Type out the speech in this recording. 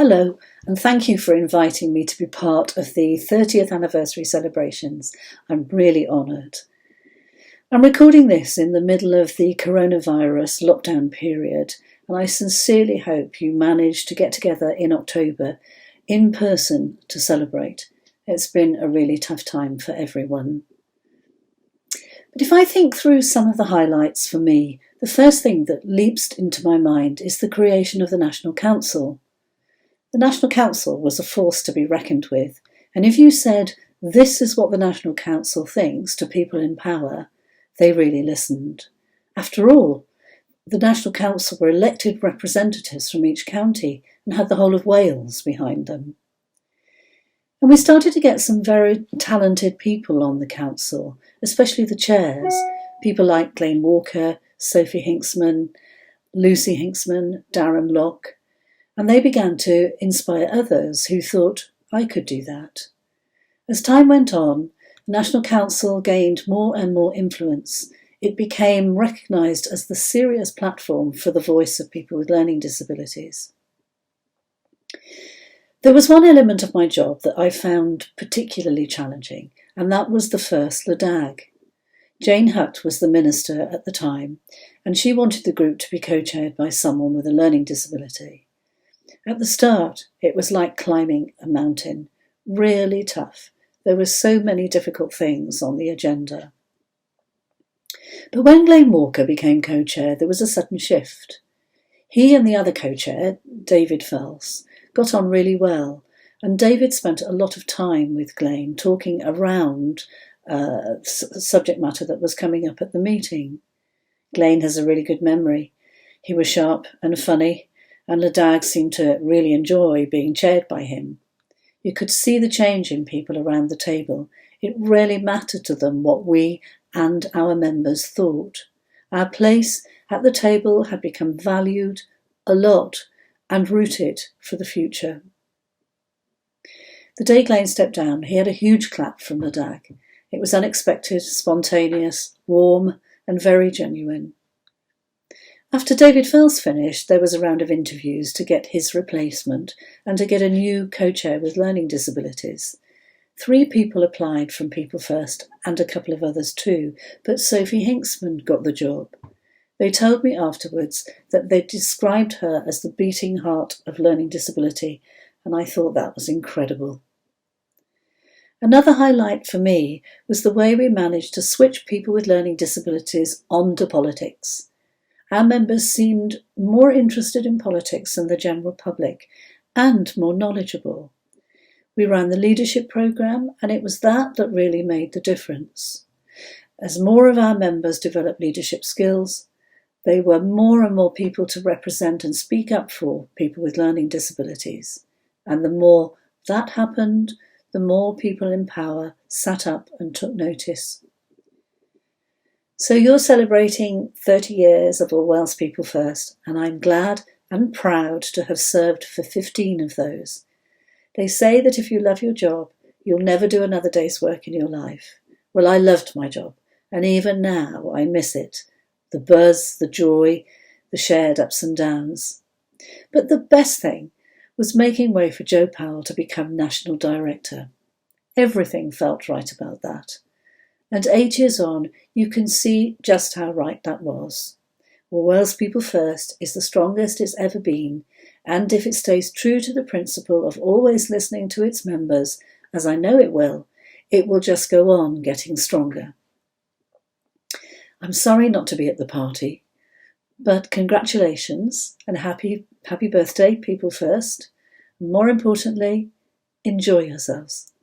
Hello, and thank you for inviting me to be part of the 30th anniversary celebrations. I'm really honoured. I'm recording this in the middle of the coronavirus lockdown period, and I sincerely hope you manage to get together in October in person to celebrate. It's been a really tough time for everyone. But if I think through some of the highlights for me, the first thing that leaps into my mind is the creation of the National Council. The National Council was a force to be reckoned with, and if you said, "This is what the National Council thinks," to people in power, they really listened. After all, the National Council were elected representatives from each county and had the whole of Wales behind them. And we started to get some very talented people on the council, especially the chairs, people like Glenn Walker, Sophie Hinksman, Lucy Hinksman, Darren Locke, and they began to inspire others who thought, I could do that. As time went on, the National Council gained more and more influence. It became recognised as the serious platform for the voice of people with learning disabilities. There was one element of my job that I found particularly challenging, and that was the first LADAG. Jane Hutt was the minister at the time, and she wanted the group to be co-chaired by someone with a learning disability. At the start, it was like climbing a mountain, really tough. There were so many difficult things on the agenda. But when Glenn Walker became co-chair, there was a sudden shift. He and the other co-chair, David Fells, got on really well, and David spent a lot of time with Glenn talking around subject matter that was coming up at the meeting. Glenn has a really good memory. He was sharp and funny, and LADAG seemed to really enjoy being chaired by him. You could see the change in people around the table. It really mattered to them what we and our members thought. Our place at the table had become valued a lot and rooted for the future. The day Glenn stepped down, he had a huge clap from LADAG. It was unexpected, spontaneous, warm, and very genuine. After David Fells finished, there was a round of interviews to get his replacement and to get a new co-chair with learning disabilities. 3 people applied from People First and a couple of others too, but Sophie Hinksman got the job. They told me afterwards that they described her as the beating heart of learning disability, and I thought that was incredible. Another highlight for me was the way we managed to switch people with learning disabilities onto politics. Our members seemed more interested in politics than the general public and more knowledgeable. We ran the leadership programme, and it was that really made the difference. As more of our members developed leadership skills, there were more and more people to represent and speak up for people with learning disabilities. And the more that happened, the more people in power sat up and took notice. So you're celebrating 30 years of All Wales People First, and I'm glad and proud to have served for 15 of those. They say that if you love your job, you'll never do another day's work in your life. Well, I loved my job, and even now I miss it. The buzz, the joy, the shared ups and downs. But the best thing was making way for Joe Powell to become National Director. Everything felt right about that. And 8 years on, you can see just how right that was. Well, Wales People First is the strongest it's ever been, and if it stays true to the principle of always listening to its members, as I know it will just go on getting stronger. I'm sorry not to be at the party, but congratulations and happy birthday, People First. More importantly, enjoy yourselves.